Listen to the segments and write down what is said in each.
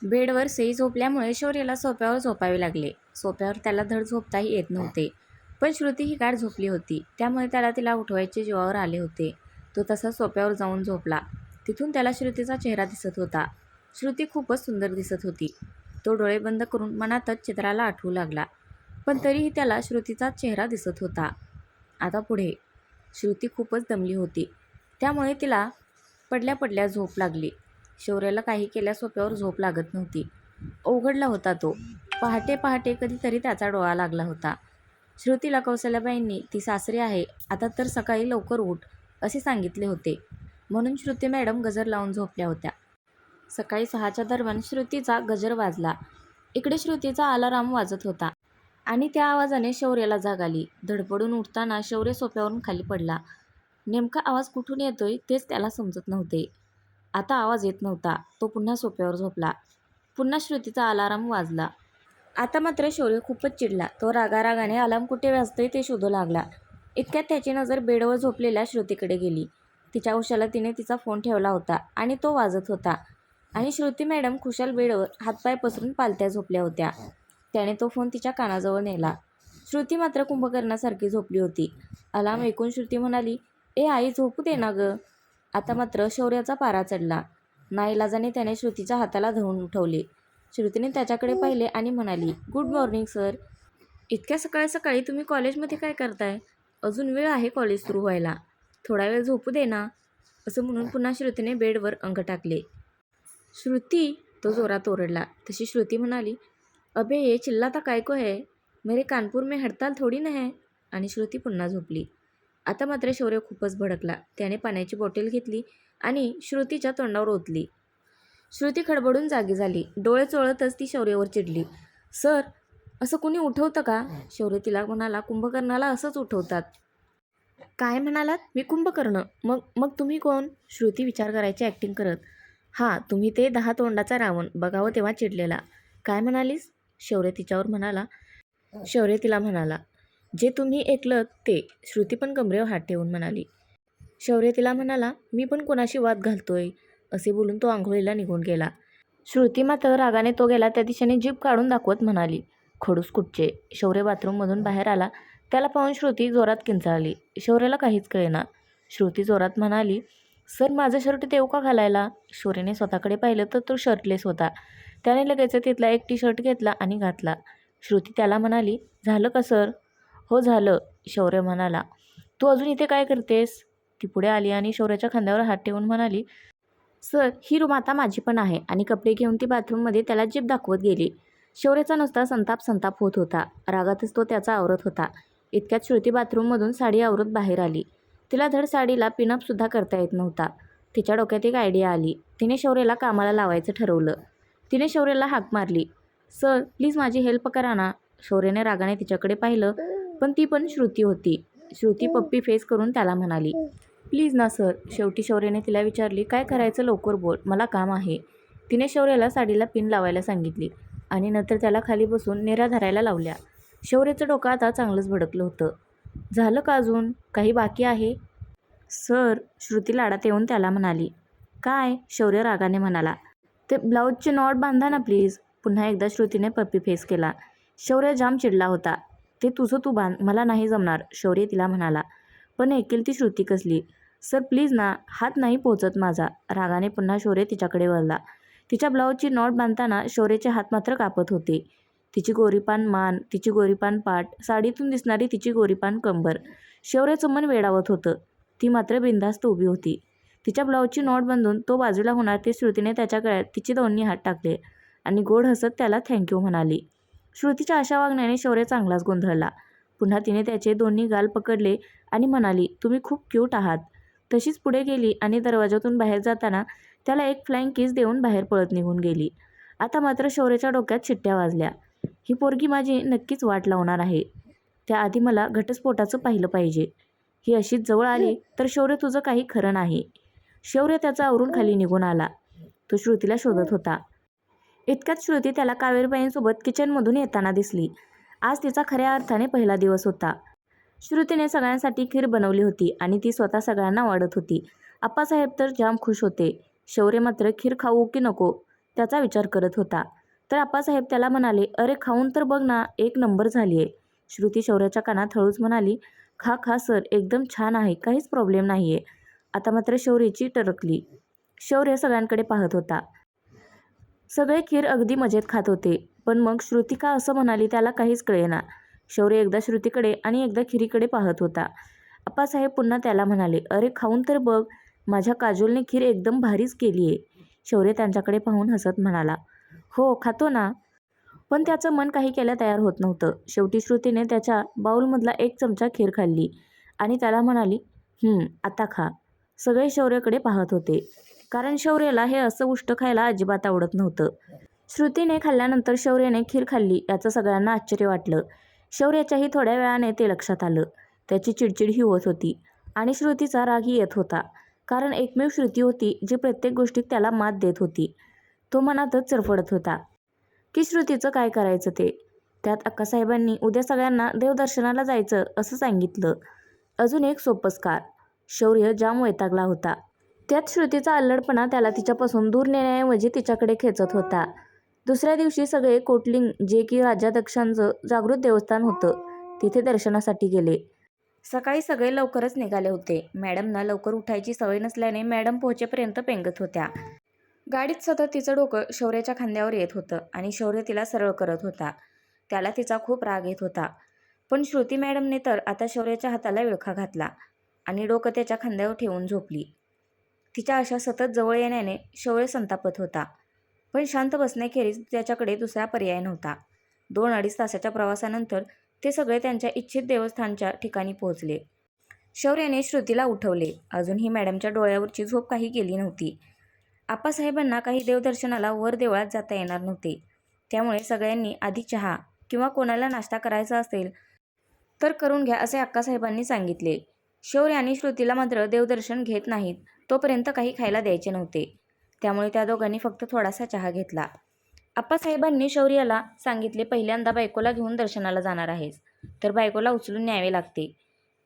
बेडवर सई झोपल्यामुळे शौर्यला सोफ्यावर झोपावे लागले. सोफ्यावर त्याला धड झोपताही येत नव्हते. पण श्रुती ही गाढ झोपली होती, त्यामुळे त्याला तिला उठवायचे जीवावर आले होते. तो तसा सोफ्यावर जाऊन झोपला. तिथून त्याला श्रुतीचा चेहरा दिसत होता. श्रुती खूपच सुंदर दिसत होती. तो डोळे बंद करून मनातच चित्राला आठवू लागला. पण तरीही त्याला श्रुतीचा चेहरा दिसत होता. आता पुढे. श्रुती खूपच दमली होती, त्यामुळे तिला पडल्या पडल्या झोप लागली. शौर्याला काही केल्या सोफ्यावर झोप लागत नव्हती. अवघडला होता तो. पहाटे पहाटे कधीतरी त्याचा डोळा लागला होता. श्रुतीला कौसल्याबाईंनी ती सासरी आहे, आता तर सकाळी लवकर उठ असे सांगितले होते. म्हणून श्रुती मॅडम गजर लावून झोपल्या होत्या. सकाळी 6च्या दरम्यान श्रुतीचा गजर वाजला. इकडे श्रुतीचा अलार्म वाजत होता आणि त्या आवाजाने शौर्याला जाग आली. धडपडून उठताना शौर्य सोफ्यावरून खाली पडला. नेमका आवाज कुठून येतोय तेच त्याला समजत नव्हते. आता आवाज येत नव्हता. तो पुन्हा सोफ्यावर झोपला. पुन्हा श्रुतीचा अलार्म वाजला. आता मात्र शौर्य खूपच चिडला. तो रागारागाने अलार्म कुठे वाजतोय ते शोधू लागला. इतक्यात त्याची नजर बेडवर झोपलेल्या श्रुतीकडे गेली. तिच्या उशाला तिने तिचा फोन ठेवला होता आणि तो वाजत होता. आणि श्रुती मॅडम खुशाल बेडवर हातपाय पसरून पालथ्या झोपल्या होत्या. त्याने तो फोन तिच्या कानाजवळ नेला. श्रुती मात्र कुंभकर्णासारखी झोपली होती. अलार्म ऐकून श्रुती म्हणाली, "ए आई, झोपू दे ना गं." आता मात्र शौर्याचा पारा चढला. नाईलाजाने त्याने श्रुतीच्या हाताला धरून उठवले. श्रुतीने त्याच्याकडे पाहिले आणि म्हणाली, "गुड मॉर्निंग सर. इतक्या सकाळी सकाळी तुम्ही कॉलेजमध्ये काय करताय? अजून वेळ आहे कॉलेज सुरू व्हायला. थोडा वेळ झोपू दे ना." असं म्हणून पुन्हा श्रुतीने बेडवर अंग टाकले. "श्रुती," तो जोरात ओरडला. तशी श्रुती म्हणाली, "अबे ये चिल्लाता काय को है? मेरे कानपूर में हडताल थोडी ना है." आणि श्रुती पुन्हा झोपली. आता मात्र शौर्य खूपच भडकला. त्याने पाण्याची बॉटल घेतली आणि श्रुतीच्या तोंडावर ओतली. श्रुती खडबडून जागी झाली. डोळे चोळतच ती शौर्यावर चिडली. "सर, असं कुणी उठवतं का?" शौर्य तिला म्हणाला, "कुंभकर्णाला असंच उठवतात." "काय म्हणालात? मी कुंभकर्ण? मग मग तुम्ही कोण?" श्रुती विचार करायची ॲक्टिंग करत. "हां, तुम्ही ते 10 तोंडाचा रावण." बघावं तेव्हा चिडलेला. "काय म्हणालीस?" शौर्य तिला म्हणाला, "जे तुम्ही ऐकलं ते." श्रुती पण कमरेवर हात ठेवून म्हणाली. शौर्य तिला म्हणाला, "मी पण कोणाशी वाद घालतोय?" असे बोलून तो आंघोळीला निघून गेला. श्रुती मात्र रागाने तो गेला त्या दिशेने जीभ काढून दाखवत म्हणाली, "खडूस कुठचे." शौर्य बाथरूममधून बाहेर आला. त्याला पाहून श्रुती जोरात किंचाळली. शौर्याला काहीच कळेना. श्रुती जोरात म्हणाली, "सर, माझं शर्ट देऊ का घालायला?" शौर्यने स्वतःकडे पाहिलं तर तो शर्टलेस होता. त्याने लगेच तिथला एक टी-शर्ट घेतला आणि घातला. श्रुती त्याला म्हणाली, "झालं का सर?" "हो झालं." शौर्य म्हणाला. "तू अजून इथे काय करतेस?" ती पुढे आली आणि शौर्याच्या खांद्यावर हात ठेवून म्हणाली, "सर, ही रूम आता माझी पण आहे." आणि कपडे घेऊन ती बाथरूममध्ये त्याला जीभ दाखवत गेली. शौर्याचा नुसता संताप होत होता. रागातच तो त्याचा आवरत होता. इतक्यात श्रुती बाथरूममधून साडी आवरत बाहेर आली. तिला धड साडीला पिनअपसुद्धा करता येत नव्हता. तिच्या डोक्यात एक आयडिया आली. तिने शौर्याला कामाला लावायचं ठरवलं. तिने शौर्याला हाक मारली, "सर, प्लीज माझी हेल्प करा ना." शौर्याने रागाने तिच्याकडे पाहिलं, पण ती पण श्रुती होती. श्रुती पप्पी फेस करून त्याला म्हणाली, "प्लीज ना सर." शेवटी शौर्याने तिला विचारली, "काय करायचं लवकर बोल, मला काम आहे." तिने शौर्याला साडीला पिन लावायला सांगितली आणि नंतर त्याला खाली बसून नेऱ्या धरायला लावल्या. शौर्याचं डोकं आता चांगलंच भडकलं होतं. "झालं का अजून? काही बाकी आहे?" "सर." श्रुती लाडात येऊन त्याला म्हणाली. "काय?" शौर्य रागाने म्हणाला. "ते ब्लाऊजचे नॉट बांधा ना प्लीज." पुन्हा एकदा श्रुतीने पप्पी फेस केला. शौर्य जाम चिडला होता. "ते तुझं तू बांध, मला नाही जमणार." शौर्य तिला म्हणाला. पण ऐकेल ती श्रुती कसली. "सर प्लीज ना, हात नाही पोचत माझा." रागाने पुन्हा शौर्य तिच्याकडे वळला. तिच्या ब्लाऊजची नॉट बांधताना शौर्याचे हात मात्र कापत होते. तिची गोरीपान मान, तिची गोरीपान पाठ, साडीतून दिसणारी तिची गोरीपान कंबर. शौर्याचं मन वेडावत होतं. ती मात्र बिनधास्त उभी होती. तिच्या ब्लाऊजची नॉट बांधून तो बाजूला होणार ते श्रुतीने त्याच्या गळ्यात तिचे दोन्ही हात टाकले आणि गोड हसत त्याला थँक्यू म्हणाली. श्रुतीच्या अशा वागण्याने शौर्य चांगलाच गोंधळला. पुन्हा तिने त्याचे दोन्ही गाल पकडले आणि म्हणाली, "तुम्ही खूप क्यूट आहात." तशीच पुढे गेली आणि दरवाजातून बाहेर जाताना त्याला एक फ्लाइंग किस देऊन बाहेर पळत निघून गेली. आता मात्र शौर्याच्या डोक्यात शिट्ट्या वाजल्या. ही पोरगी माझी नक्कीच वाट लावणार आहे. त्याआधी मला घटस्फोटाचं पाहिलं पाहिजे. ही अशीच जवळ आली तर शौर्य तुझं काही खरं नाही. शौर्य त्याचा आवरून खाली निघून आला. तो श्रुतीला शोधत होता. इतक्यात श्रुती त्याला कावेरीबाईंसोबत किचनमधून येताना दिसली. आज तिचा खऱ्या अर्थाने पहिला दिवस होता. श्रुतीने सगळ्यांसाठी खीर बनवली होती आणि ती स्वतः सगळ्यांना वाढत होती. आप्पासाहेब तर जाम खुश होते. शौर्य मात्र खीर खाऊ की नको त्याचा विचार करत होता. तर आप्पासाहेब त्याला म्हणाले, अरे खाऊन तर बघ ना, एक नंबर झाली आहे. श्रुती शौर्याच्या कानात हळूच म्हणाली, खा खा सर, एकदम छान आहे, काहीच प्रॉब्लेम नाही आहे. आता मात्र शौर्याची टरकली. शौर्य सगळ्यांकडे पाहत होता. सगळे खीर अगदी मजेत खात होते. पण मग श्रुती का असं म्हणाली त्याला काहीच कळेना. शौर्य एकदा श्रुतीकडे आणि एकदा खिरीकडे पाहत होता. आप्पासाहेब पुन्हा त्याला म्हणाले, अरे खाऊन तर बघ, माझ्या काजोलने खीर एकदम भारीच केली आहे. शौर्य त्यांच्याकडे पाहून हसत म्हणाला, हो खातो ना. पण त्याचं मन काही केल्या तयार होत नव्हतं. शेवटी श्रुतीने त्याच्या बाऊलमधला एक चमचा खीर खाल्ली आणि त्याला म्हणाली, आता खा. सगळे शौर्याकडे पाहत होते, कारण शौर्याला हे असं उष्ट खायला अजिबात आवडत नव्हतं. श्रुतीने खाल्ल्यानंतर शौर्याने खीर खाल्ली याचं सगळ्यांना आश्चर्य वाटलं. शौर्याच्याही थोड्या वेळाने ते लक्षात आलं. त्याची चिडचिडही होत होती आणि श्रुतीचा रागही येत होता, कारण एकमेव श्रुती होती जी प्रत्येक गोष्टीत त्याला मात देत होती. तो मनातच चरफडत होता की श्रुतीचं काय करायचं ते. त्यात अक्कासाहेबांनी उद्या सगळ्यांना देवदर्शनाला जायचं असं सांगितलं. अजून एक सोपस्कार. शौर्य जाम वैतागला होता. त्यात श्रुतीचा अल्लडपणा त्याला तिच्यापासून दूर नेण्याऐवजी तिच्याकडे खेचत होता. दुसऱ्या दिवशी सगळे कोटलिंग, जे की राज्याध्यक्षांचं जागृत देवस्थान होतं, तिथे दर्शनासाठी गेले. सकाळी सगळे लवकरच निघाले होते. मॅडमना लवकर उठायची सवय नसल्याने मॅडम पोहोचेपर्यंत पेंगत होत्या. गाडीत सतत तिचं डोकं शौर्याच्या खांद्यावर येत होतं आणि शौर्य तिला सरळ करत होता. त्याला तिचा खूप राग येत होता. पण श्रुती मॅडमने तर आता शौर्याच्या हाताला विळखा घातला आणि डोकं त्याच्या खांद्यावर ठेवून झोपली. तिच्या अशा सतत जवळ येण्याने शौर्य संतापत होता. पण शांत बसण्याखेरीज त्याच्याकडे दुसरा पर्याय नव्हता. 2-2.5 तासाच्या प्रवासानंतर ते सगळे त्यांच्या इच्छित देवस्थानच्या ठिकाणी पोहोचले. शौर्याने श्रुतीला उठवले. अजूनही मॅडमच्या डोळ्यावरची झोप काही गेली नव्हती. आप्पासाहेबांना काही देवदर्शनाला वर देवळात जाता येणार नव्हते. त्यामुळे सगळ्यांनी आधी चहा किंवा कोणाला नाश्ता करायचा असेल तर करून घ्या असे अक्कासाहेबांनी सांगितले. शौर्य आणि श्रुतीला मात्र देवदर्शन घेत नाहीत तोपर्यंत काही खायला द्यायचे नव्हते. त्यामुळे त्या दोघांनी फक्त थोडासा चहा घेतला. आप्पासाहेबांनी शौर्याला सांगितले, पहिल्यांदा बायकोला घेऊन दर्शनाला जाणार आहेस तर बायकोला उचलून न्यावे लागते.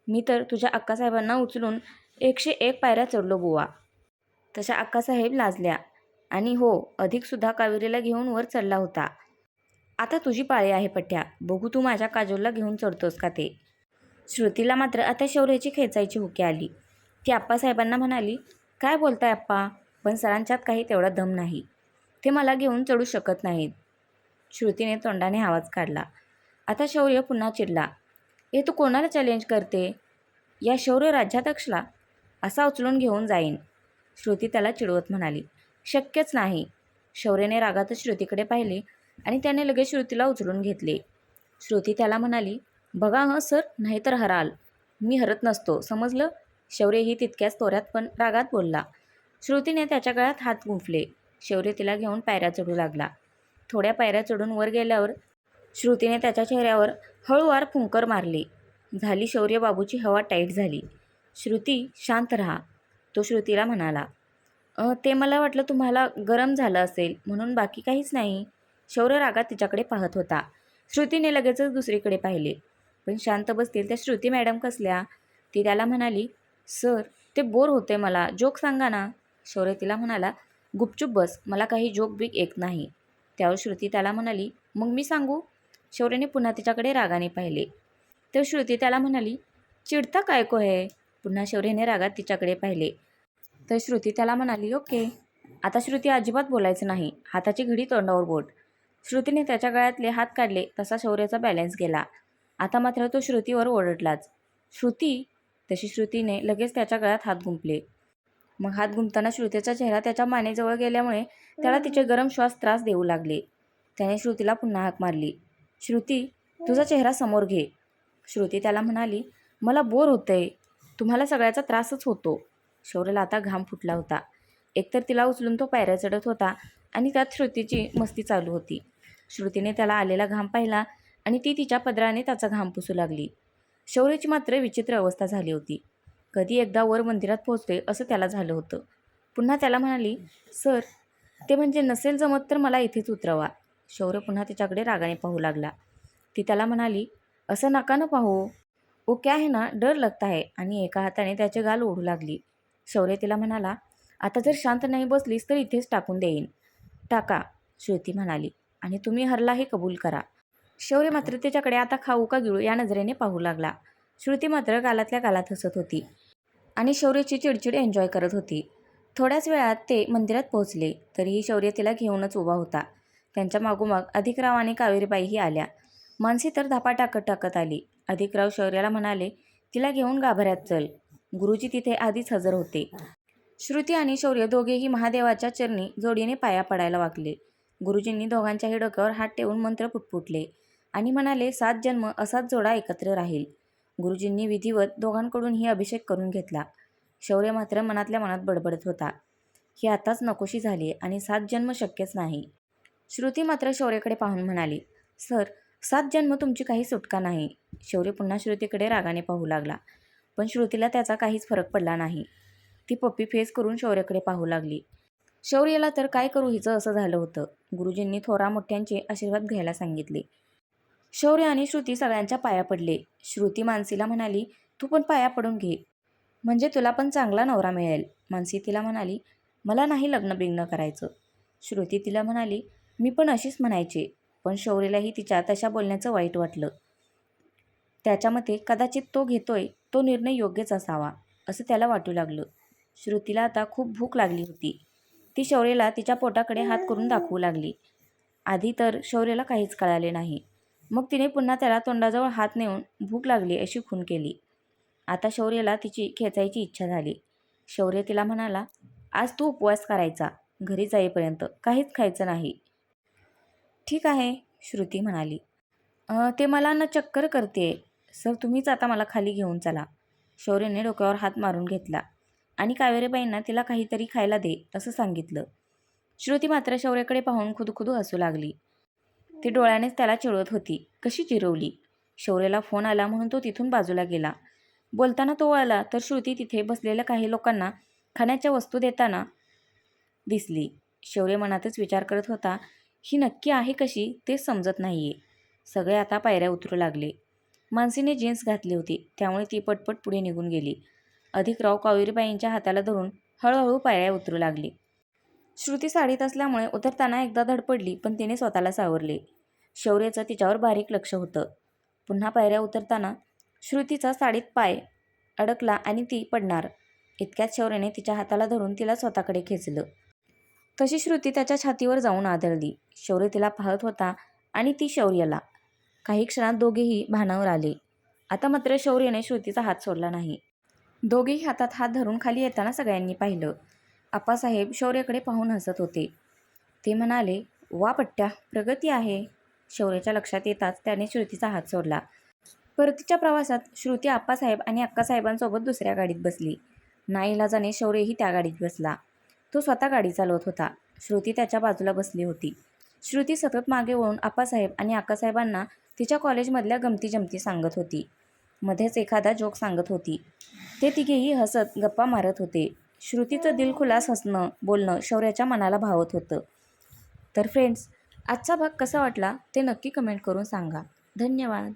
मी तर तुझ्या अक्कासाहेबांना उचलून 101 पायऱ्या चढलो बुवा. तशा अक्कासाहेब लाजल्या आणि हो, अधिकसुद्धा कावेरीला घेऊन वर चढला होता. आता तुझी पाळी आहे पठ्या, बघू तू माझ्या काजोलला घेऊन चढतोस का ते. श्रुतीला मात्र आता शौर्याची खेचायची हुकी आली. ती आप्पासाहेबांना म्हणाली, काय बोलताय आप्पा, पण सरांच्यात काही तेवढा दम नाही. ते मला घेऊन चढू शकत नाहीत. श्रुतीने तोंडाने आवाज काढला. आता शौर्य पुन्हा चिडला. तू कोणाला चॅलेंज करते? या शौर्य राज्याध्यक्षला? असा उचलून घेऊन जाईन. श्रुती त्याला चिडवत म्हणाली. शक्यच नाही. शौर्याने रागातच श्रुतीकडे पाहिले आणि त्याने लगेच श्रुतीला उचलून घेतले. श्रुती त्याला म्हणाली, बघा सर, नाहीतर हराल. मी हरत नसतो, समजलं? शौर्यही तितक्याच तोऱ्यात पण रागात बोलला. श्रुतीने त्याच्या गळ्यात हात गुंफले. शौर्य तिला घेऊन पायऱ्या चढू लागला. थोड्या पायऱ्या चढून वर गेल्यावर श्रुतीने त्याच्या चेहऱ्यावर हळूवार फुंकर मारली. झाली शौर्य बाबूची हवा टाईट झाली. श्रुती शांत राहा, तो श्रुतीला म्हणाला. ते मला वाटलं तुम्हाला गरम झालं असेल म्हणून, बाकी काहीच नाही. शौर्य रागात तिच्याकडे पाहत होता. श्रुतीने लगेचच दुसरीकडे पाहिले. पण शांत बसतील त्या श्रुती मॅडम कसल्या. ती त्याला म्हणाली, सर ते बोर होते मला, जोक सांगा ना. शौर्य तिला म्हणाला, गुपचूप बस, मला काही जोक बिक येत नाही. त्यावर श्रुती त्याला म्हणाली, मग मी सांगू. शौर्याने पुन्हा तिच्याकडे रागाने पाहिले. तर श्रुती त्याला म्हणाली, चिडता काय को हे. पुन्हा शौर्याने रागात तिच्याकडे पाहिले. तर श्रुती त्याला म्हणाली, ओके. आता श्रुती अजिबात बोलायचं नाही. हाताची घडी तोंडावर बोट. श्रुतीने त्याच्या गळ्यातले हात काढले तसा शौर्याचा बॅलन्स गेला. आता मात्र तो श्रुतीवर ओरडलाच. श्रुती. तशी श्रुतीने लगेच त्याच्या गळ्यात हात गुंफले. मग हात गुंफताना श्रुतीचा चेहरा त्याच्या मानेजवळ गेल्यामुळे त्याला तिचे गरम श्वास त्रास देऊ लागले. त्याने श्रुतीला पुन्हा हाक मारली. श्रुती, तुझा चेहरा समोर घे. श्रुती त्याला म्हणाली, मला बोर होतंय. तुम्हाला सगळ्याचा त्रासच होतो. शौर्याला आता घाम फुटला होता. एकतर तिला उचलून तो पायऱ्या चढत होता आणि त्यात श्रुतीची मस्ती चालू होती. श्रुतीने त्याला आलेला घाम पाहिला आणि ती तिच्या पदराने त्याचा घाम पुसू लागली. शौर्याची मात्र विचित्र अवस्था झाली होती. कधी एकदा वर मंदिरात पोहोचते असं त्याला झालं होतं. पुन्हा त्याला म्हणाली, सर ते म्हणजे नसेल जमत तर मला इथेच उतरवा. शौर्य पुन्हा तिच्याकडे रागाने पाहू लागला. ती त्याला म्हणाली, असं नका न पाहू. ओ क्या है ना, डर लगता है. आणि एका हाताने त्याचे गाल ओढू लागली. शौर्य तिला म्हणाला, आता जर शांत नाही बसलीस तर इथेच टाकून देईन. टाका, श्रुती म्हणाली. आणि तुम्ही हरला हे कबूल करा. शौर्य मात्र तिच्याकडे आता खाऊ का गिळू या नजरेने पाहू लागला. श्रुती मात्र गालातल्या गालात हसत होती आणि शौर्याची चिडचिड एन्जॉय करत होती. थोड्याच वेळात ते मंदिरात पोहोचले. तरीही शौर्य तिला घेऊनच उभा होता. त्यांच्या मागोमाग अधिकराव आणि कावेरीबाईही आल्या. मानसी तर धापा टाकत टाकत आली. अधिकराव शौर्याला म्हणाले, तिला घेऊन गाभाऱ्यात चल. गुरुजी तिथे आधीच हजर होते. श्रुती आणि शौर्य दोघेही महादेवाच्या चरणी जोडीने पाया पडायला वागले. गुरुजींनी दोघांच्याही डोक्यावर हात ठेवून मंत्र पुटपुटले आणि म्हणाले, 7 जन्म असाच जोडा एकत्र राहील. गुरुजींनी विधिवत दोघांकडूनही अभिषेक करून घेतला. शौर्य मात्र मनातल्या मनात बडबडत होता, ही आताच नकोशी झाली आणि 7 जन्म शक्यच नाही. श्रुती मात्र शौर्याकडे पाहून म्हणाली, सर, 7 जन्म तुमची काही सुटका नाही. शौर्य पुन्हा श्रुतीकडे रागाने पाहू लागला, पण श्रुतीला त्याचा काहीच फरक पडला नाही. ती पप्पी फेस करून शौर्याकडे पाहू लागली. शौर्याला तर काय करू हिचं असं झालं होतं. गुरुजींनी थोरा मोठ्यांचे आशीर्वाद घ्यायला सांगितले. शौर्य आणि श्रुती सगळ्यांच्या पाया पडले. श्रुती मानसीला म्हणाली, तू पण पाया पडून घे, म्हणजे तुला पण चांगला नवरा मिळेल. मानसी तिला म्हणाली, मला नाही लग्न बिग्न करायचं. श्रुती तिला म्हणाली, मी पण अशीच म्हणायचे. पण शौर्यलाही तिच्या तशा बोलण्याचं वाईट वाटलं. त्याच्या मते कदाचित तो घेतोय तो निर्णय योग्यच असावा असं त्याला वाटू लागलं. श्रुतीला आता खूप भूक लागली होती. ती शौर्याला तिच्या पोटाकडे हात करून दाखवू लागली. आधी तर शौर्याला काहीच कळाले नाही. मग तिने पुन्हा त्याला तोंडाजवळ हात नेऊन भूक लागली अशी खूण केली. आता शौर्याला तिची खेचायची इच्छा झाली. शौर्य तिला म्हणाला, आज तू उपवास करायचा, घरी जाईपर्यंत काहीच खायचं नाही. ठीक आहे, श्रुती म्हणाली. ते मला न चक्कर करतेय. सर, तुम्हीच आता मला खाली घेऊन चला. शौर्याने डोक्यावर हात मारून घेतला आणि कावेरीबाईंना तिला काहीतरी खायला दे असं सांगितलं. श्रुती मात्र शौर्याकडे पाहून खुदखुदू हसू लागली. ती डोळ्यानेच त्याला चिडवत होती. कशी चिरवली. शौर्याला फोन आला म्हणून तो तिथून बाजूला गेला. बोलताना तो वळला तर श्रुती तिथे बसलेल्या काही लोकांना खाण्याच्या वस्तू देताना दिसली. शौर्य मनातच विचार करत होता, ही नक्की आहे कशी तेच समजत नाहीये. सगळे आता पायऱ्या उतरू लागले. मानसीने जीन्स घातली होती, त्यामुळे ती पटपट पुढे निघून गेली. अधिकराव कावेरीबाईंच्या हाताला धरून हळूहळू पायऱ्या उतरू लागली. श्रुती साडीत असल्यामुळे उतरताना एकदा धडपडली, पण तिने स्वतःला सावरले. शौर्याचं तिच्यावर बारीक लक्ष होतं. पुन्हा पायऱ्या उतरताना श्रुतीचा साडीत पाय अडकला आणि ती पडणार इतक्यात शौर्याने तिच्या हाताला धरून तिला स्वतःकडे खेचलं. तशी श्रुती त्याच्या छातीवर जाऊन आदळली. शौर्य तिला पाहत होता आणि ती शौर्याला. काही क्षणात दोघेही भानावर आले. आता मात्र शौर्याने श्रुतीचा हात सोडला नाही. दोघेही हातात हात धरून खाली येताना सगळ्यांनी पाहिलं. आप्पासाहेब शौर्याकडे पाहून हसत होते. ते म्हणाले, वा पट्ट्या, प्रगती आहे. शौर्याच्या लक्षात येताच त्याने श्रुतीचा हात सोडला. परतीच्या प्रवासात श्रुती आप्पासाहेब आणि अक्कासाहेबांसोबत दुसऱ्या गाडीत बसली. नाईलाजाने शौर्यही त्या गाडीत बसला. तो स्वतः गाडी चालवत होता. श्रुती त्याच्या बाजूला बसली होती. श्रुती सतत मागे वळून आप्पासाहेब आणि अक्कासाहेबांना तिच्या कॉलेजमधल्या गमती जमती सांगत होती. मध्येच एखादा जोक सांगत होती. ते तिघेही हसत गप्पा मारत होते. श्रुतीचं दिलखुलास हसणं बोलणं शौर्याच्या मनाला भावत होतं. तर फ्रेंड्स, आजचा भाग कसा वाटला ते नक्की कमेंट करून सांगा. धन्यवाद.